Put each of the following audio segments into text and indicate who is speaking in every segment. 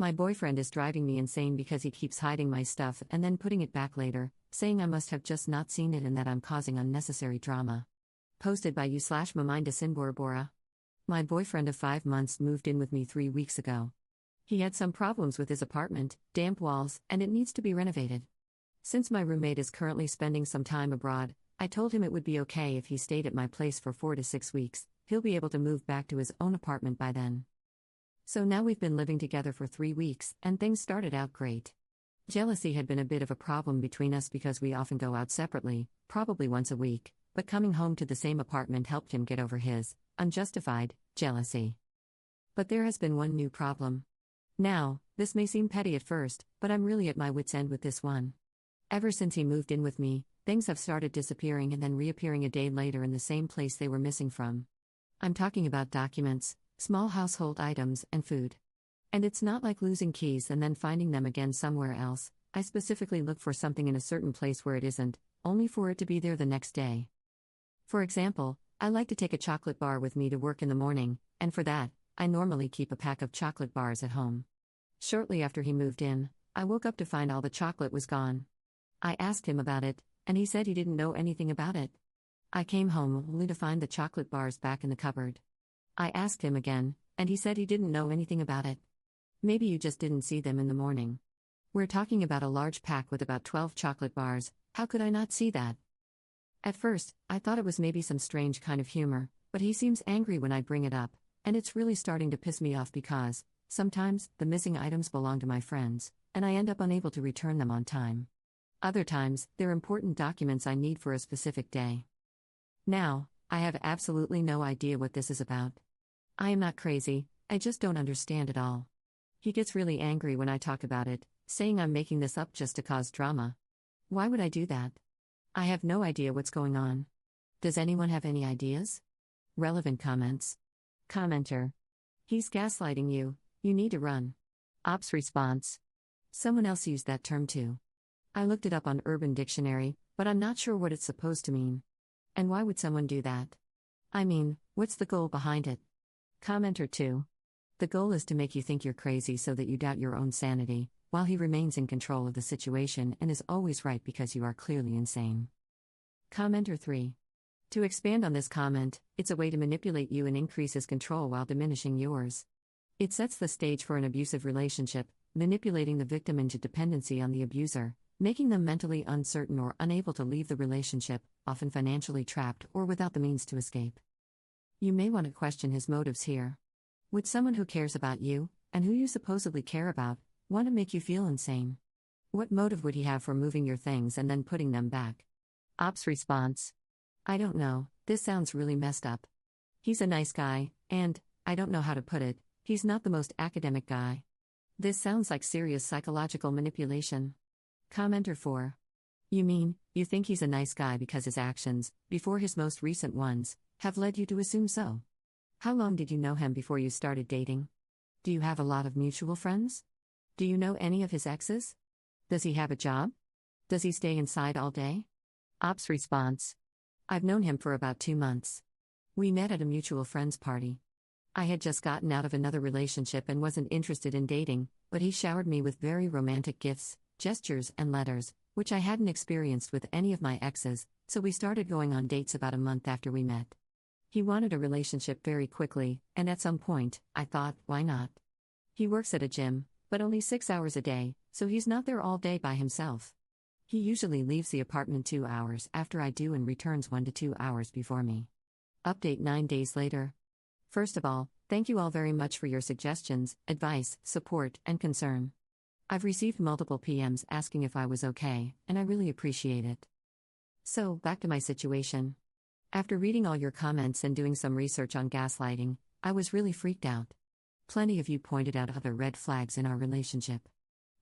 Speaker 1: My boyfriend is driving me insane because he keeps hiding my stuff and then putting it back later, saying I must have just not seen it and that I'm causing unnecessary drama. Posted by you/Maminda Sinborbora. My boyfriend of 5 months moved in with me 3 weeks ago. He had some problems with his apartment, damp walls, and it needs to be renovated. Since my roommate is currently spending some time abroad, I told him it would be okay if he stayed at my place for 4 to 6 weeks, he'll be able to move back to his own apartment by then. So now we've been living together for 3 weeks, and things started out great. Jealousy had been a bit of a problem between us because we often go out separately, probably once a week, but coming home to the same apartment helped him get over his unjustified jealousy. But there has been one new problem. Now, this may seem petty at first, but I'm really at my wit's end with this one. Ever since he moved in with me, things have started disappearing and then reappearing a day later in the same place they were missing from. I'm talking about documents, small household items, and food. And it's not like losing keys and then finding them again somewhere else. I specifically look for something in a certain place where it isn't, only for it to be there the next day. For example, I like to take a chocolate bar with me to work in the morning, and for that, I normally keep a pack of chocolate bars at home. Shortly after he moved in, I woke up to find all the chocolate was gone. I asked him about it, and he said he didn't know anything about it. I came home only to find the chocolate bars back in the cupboard. I asked him again, and he said he didn't know anything about it. Maybe you just didn't see them in the morning. We're talking about a large pack with about 12 chocolate bars, how could I not see that? At first, I thought it was maybe some strange kind of humor, but he seems angry when I bring it up, and it's really starting to piss me off because, sometimes, the missing items belong to my friends, and I end up unable to return them on time. Other times, they're important documents I need for a specific day. Now, I have absolutely no idea what this is about. I am not crazy, I just don't understand it all. He gets really angry when I talk about it, saying I'm making this up just to cause drama. Why would I do that? I have no idea what's going on. Does anyone have any ideas? Relevant comments. Commenter. He's gaslighting you, you need to run. Ops response. Someone else used that term too. I looked it up on Urban Dictionary, but I'm not sure what it's supposed to mean. And why would someone do that? I mean, what's the goal behind it? Commenter 2. The goal is to make you think you're crazy so that you doubt your own sanity, while he remains in control of the situation and is always right because you are clearly insane. Commenter 3. To expand on this comment, it's a way to manipulate you and increase his control while diminishing yours. It sets the stage for an abusive relationship, manipulating the victim into dependency on the abuser, making them mentally uncertain or unable to leave the relationship, often financially trapped or without the means to escape. You may want to question his motives here. Would someone who cares about you, and who you supposedly care about, want to make you feel insane? What motive would he have for moving your things and then putting them back? Ops response. I don't know, this sounds really messed up. He's a nice guy, and, I don't know how to put it, he's not the most academic guy. This sounds like serious psychological manipulation. Commenter 4. You mean, you think he's a nice guy because his actions, before his most recent ones, have led you to assume so? How long did you know him before you started dating? Do you have a lot of mutual friends? Do you know any of his exes? Does he have a job? Does he stay inside all day? Ops response. I've known him for about 2 months. We met at a mutual friends party. I had just gotten out of another relationship and wasn't interested in dating, but he showered me with very romantic gifts, gestures, and letters, which I hadn't experienced with any of my exes, so we started going on dates about a month after we met. He wanted a relationship very quickly, and at some point, I thought, why not? He works at a gym, but only 6 hours a day, so he's not there all day by himself. He usually leaves the apartment 2 hours after I do and returns 1 to 2 hours before me. Update 9 days later. First of all, thank you all very much for your suggestions, advice, support, and concern. I've received multiple PMs asking if I was okay, and I really appreciate it. So, back to my situation. After reading all your comments and doing some research on gaslighting, I was really freaked out. Plenty of you pointed out other red flags in our relationship.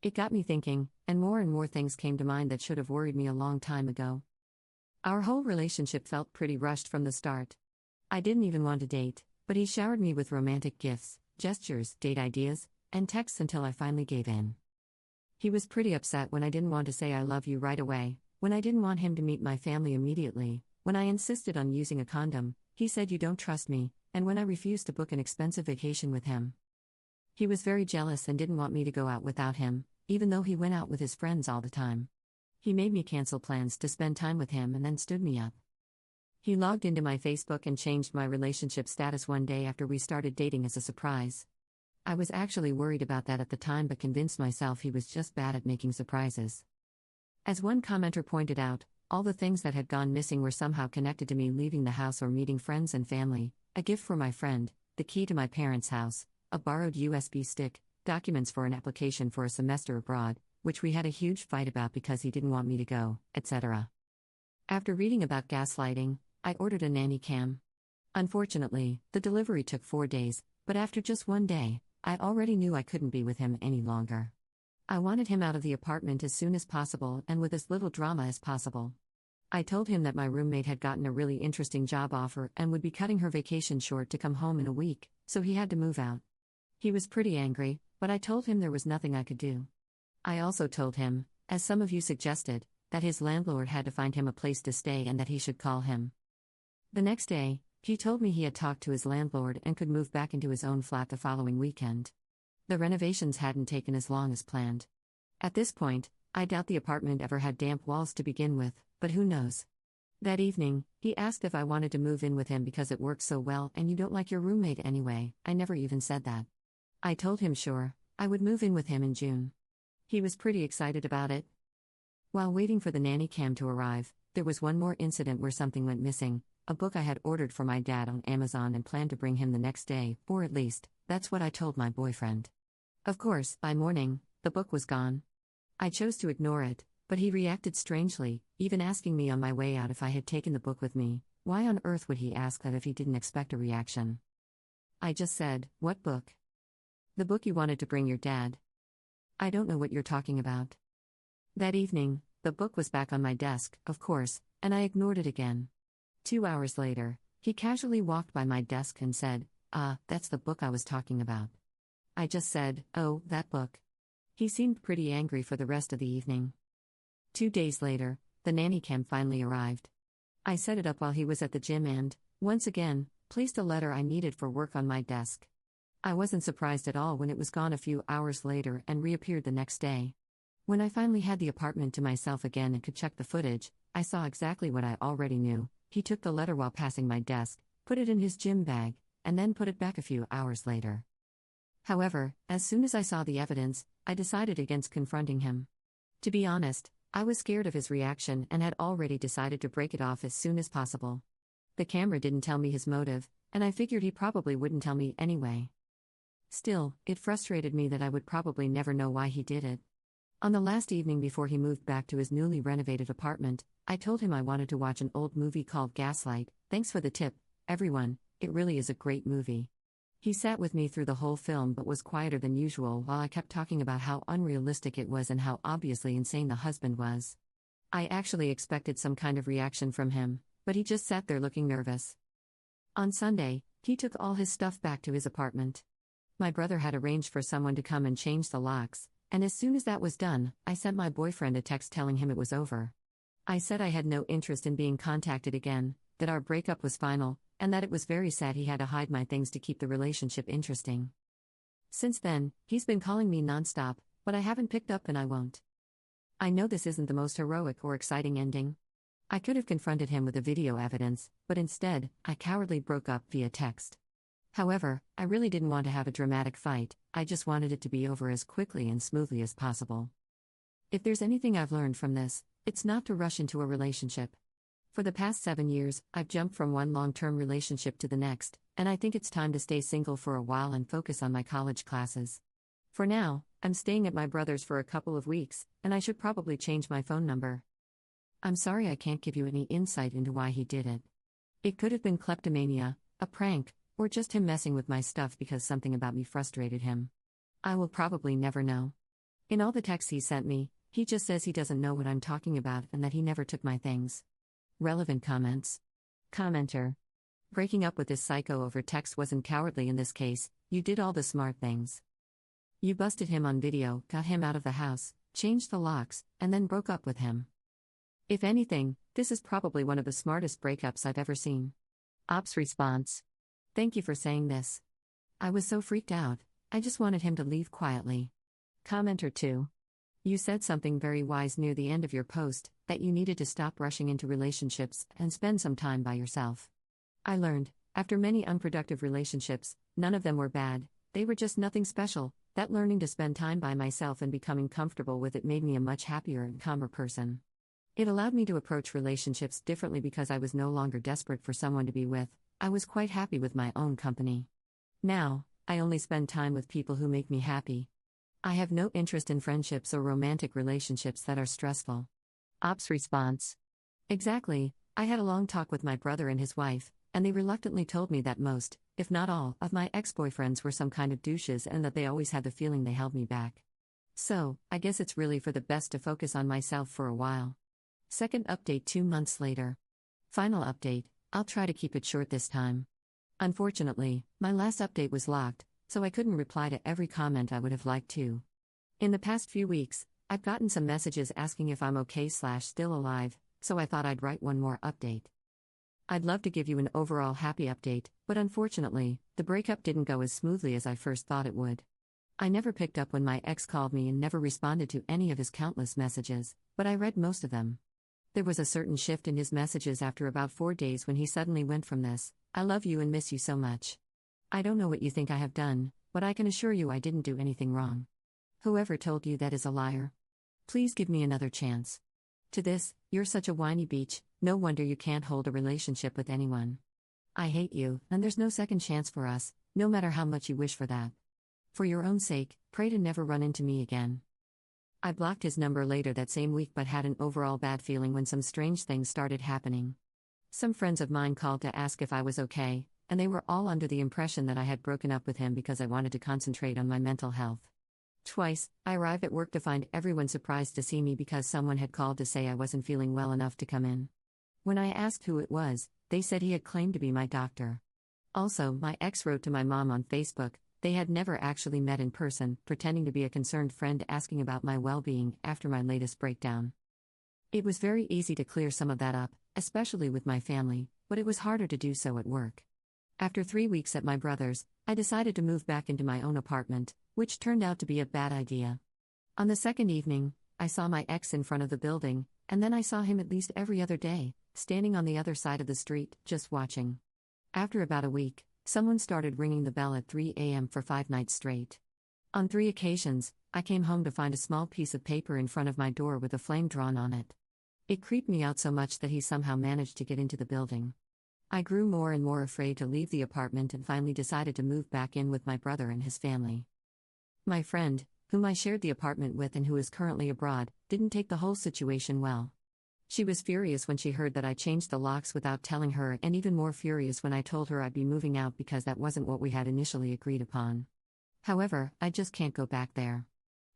Speaker 1: It got me thinking, and more things came to mind that should have worried me a long time ago. Our whole relationship felt pretty rushed from the start. I didn't even want to date, but he showered me with romantic gifts, gestures, date ideas, and texts until I finally gave in. He was pretty upset when I didn't want to say I love you right away, when I didn't want him to meet my family immediately, when I insisted on using a condom, he said you don't trust me, and when I refused to book an expensive vacation with him. He was very jealous and didn't want me to go out without him, even though he went out with his friends all the time. He made me cancel plans to spend time with him and then stood me up. He logged into my Facebook and changed my relationship status one day after we started dating as a surprise. I was actually worried about that at the time but convinced myself he was just bad at making surprises. As one commenter pointed out, all the things that had gone missing were somehow connected to me leaving the house or meeting friends and family: a gift for my friend, the key to my parents' house, a borrowed USB stick, documents for an application for a semester abroad, which we had a huge fight about because he didn't want me to go, etc. After reading about gaslighting, I ordered a nanny cam. Unfortunately, the delivery took 4 days, but after just one day, I already knew I couldn't be with him any longer. I wanted him out of the apartment as soon as possible and with as little drama as possible. I told him that my roommate had gotten a really interesting job offer and would be cutting her vacation short to come home in a week, so he had to move out. He was pretty angry, but I told him there was nothing I could do. I also told him, as some of you suggested, that his landlord had to find him a place to stay and that he should call him. The next day, he told me he had talked to his landlord and could move back into his own flat the following weekend. The renovations hadn't taken as long as planned. At this point, I doubt the apartment ever had damp walls to begin with, but who knows? That evening, he asked if I wanted to move in with him because it works so well and you don't like your roommate anyway. I never even said that. I told him sure, I would move in with him in June. He was pretty excited about it. While waiting for the nanny cam to arrive, there was one more incident where something went missing: a book I had ordered for my dad on Amazon and planned to bring him the next day, or at least, that's what I told my boyfriend. Of course, by morning, the book was gone. I chose to ignore it, but he reacted strangely, even asking me on my way out if I had taken the book with me. Why on earth would he ask that if he didn't expect a reaction? I just said, "What book?" "The book you wanted to bring your dad." "I don't know what you're talking about." That evening, the book was back on my desk, of course, and I ignored it again. 2 hours later, he casually walked by my desk and said, "That's the book I was talking about." I just said, "Oh, that book." He seemed pretty angry for the rest of the evening. 2 days later, the nanny cam finally arrived. I set it up while he was at the gym and, once again, placed a letter I needed for work on my desk. I wasn't surprised at all when it was gone a few hours later and reappeared the next day. When I finally had the apartment to myself again and could check the footage, I saw exactly what I already knew. He took the letter while passing my desk, put it in his gym bag, and then put it back a few hours later. However, as soon as I saw the evidence, I decided against confronting him. To be honest, I was scared of his reaction and had already decided to break it off as soon as possible. The camera didn't tell me his motive, and I figured he probably wouldn't tell me anyway. Still, it frustrated me that I would probably never know why he did it. On the last evening before he moved back to his newly renovated apartment, I told him I wanted to watch an old movie called Gaslight. Thanks for the tip, everyone, it really is a great movie. He sat with me through the whole film but was quieter than usual while I kept talking about how unrealistic it was and how obviously insane the husband was. I actually expected some kind of reaction from him, but he just sat there looking nervous. On Sunday, he took all his stuff back to his apartment. My brother had arranged for someone to come and change the locks, and as soon as that was done, I sent my boyfriend a text telling him it was over. I said I had no interest in being contacted again, that our breakup was final, and that it was very sad he had to hide my things to keep the relationship interesting. Since then, he's been calling me nonstop, but I haven't picked up and I won't. I know this isn't the most heroic or exciting ending. I could have confronted him with the video evidence, but instead, I cowardly broke up via text. However, I really didn't want to have a dramatic fight, I just wanted it to be over as quickly and smoothly as possible. If there's anything I've learned from this, it's not to rush into a relationship. For the past 7 years, I've jumped from one long-term relationship to the next, and I think it's time to stay single for a while and focus on my college classes. For now, I'm staying at my brother's for a couple of weeks, and I should probably change my phone number. I'm sorry I can't give you any insight into why he did it. It could have been kleptomania, a prank, or just him messing with my stuff because something about me frustrated him. I will probably never know. In all the texts he sent me, he just says he doesn't know what I'm talking about and that he never took my things. Relevant comments. Commenter. Breaking up with this psycho over text wasn't cowardly in this case, you did all the smart things. You busted him on video, got him out of the house, changed the locks, and then broke up with him. If anything, this is probably one of the smartest breakups I've ever seen. Ops response. Thank you for saying this. I was so freaked out, I just wanted him to leave quietly. Commenter 2. You said something very wise near the end of your post, that you needed to stop rushing into relationships and spend some time by yourself. I learned, after many unproductive relationships, none of them were bad, they were just nothing special, that learning to spend time by myself and becoming comfortable with it made me a much happier and calmer person. It allowed me to approach relationships differently because I was no longer desperate for someone to be with, I was quite happy with my own company. Now, I only spend time with people who make me happy. I have no interest in friendships or romantic relationships that are stressful. Ops response. Exactly, I had a long talk with my brother and his wife, and they reluctantly told me that most, if not all, of my ex-boyfriends were some kind of douches and that they always had the feeling they held me back. So, I guess it's really for the best to focus on myself for a while. Second update 2 months later. Final update, I'll try to keep it short this time. Unfortunately, my last update was locked, so I couldn't reply to every comment I would have liked to. In the past few weeks, I've gotten some messages asking if I'm okay/still alive, so I thought I'd write one more update. I'd love to give you an overall happy update, but unfortunately, the breakup didn't go as smoothly as I first thought it would. I never picked up when my ex called me and never responded to any of his countless messages, but I read most of them. There was a certain shift in his messages after about 4 days when he suddenly went from this, "I love you and miss you so much. I don't know what you think I have done, but I can assure you I didn't do anything wrong. Whoever told you that is a liar. Please give me another chance." To this, "You're such a whiny beach, no wonder you can't hold a relationship with anyone. I hate you, and there's no second chance for us, no matter how much you wish for that. For your own sake, pray to never run into me again." I blocked his number later that same week but had an overall bad feeling when some strange things started happening. Some friends of mine called to ask if I was okay, and they were all under the impression that I had broken up with him because I wanted to concentrate on my mental health. Twice, I arrived at work to find everyone surprised to see me because someone had called to say I wasn't feeling well enough to come in. When I asked who it was, they said he had claimed to be my doctor. Also, my ex wrote to my mom on Facebook, they had never actually met in person, pretending to be a concerned friend asking about my well-being after my latest breakdown. It was very easy to clear some of that up, especially with my family, but it was harder to do so at work. After 3 weeks at my brother's, I decided to move back into my own apartment, which turned out to be a bad idea. On the second evening, I saw my ex in front of the building, and then I saw him at least every other day, standing on the other side of the street, just watching. After about a week, someone started ringing the bell at 3 a.m. for 5 nights straight. On 3 occasions, I came home to find a small piece of paper in front of my door with a flame drawn on it. It creeped me out so much that he somehow managed to get into the building. I grew more and more afraid to leave the apartment and finally decided to move back in with my brother and his family. My friend, whom I shared the apartment with and who is currently abroad, didn't take the whole situation well. She was furious when she heard that I changed the locks without telling her, and even more furious when I told her I'd be moving out because that wasn't what we had initially agreed upon. However, I just can't go back there.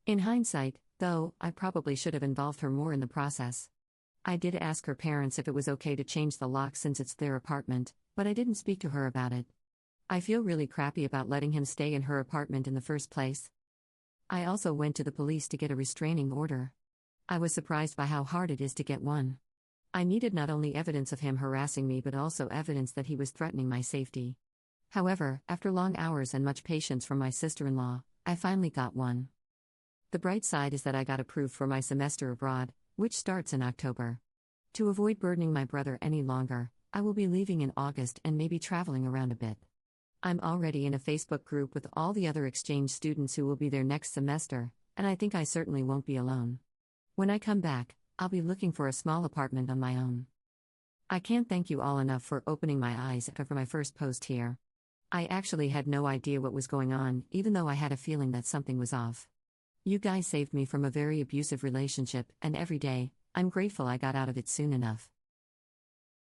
Speaker 1: In hindsight, though, I probably should have involved her more in the process. I did ask her parents if it was okay to change the lock since it's their apartment, but I didn't speak to her about it. I feel really crappy about letting him stay in her apartment in the first place. I also went to the police to get a restraining order. I was surprised by how hard it is to get one. I needed not only evidence of him harassing me but also evidence that he was threatening my safety. However, after long hours and much patience from my sister-in-law, I finally got one. The bright side is that I got approved for my semester abroad, which starts in October. To avoid burdening my brother any longer, I will be leaving in August and maybe traveling around a bit. I'm already in a Facebook group with all the other exchange students who will be there next semester, and I think I certainly won't be alone. When I come back, I'll be looking for a small apartment on my own. I can't thank you all enough for opening my eyes after my first post here. I actually had no idea what was going on, even though I had a feeling that something was off. You guys saved me from a very abusive relationship, and every day, I'm grateful I got out of it soon enough.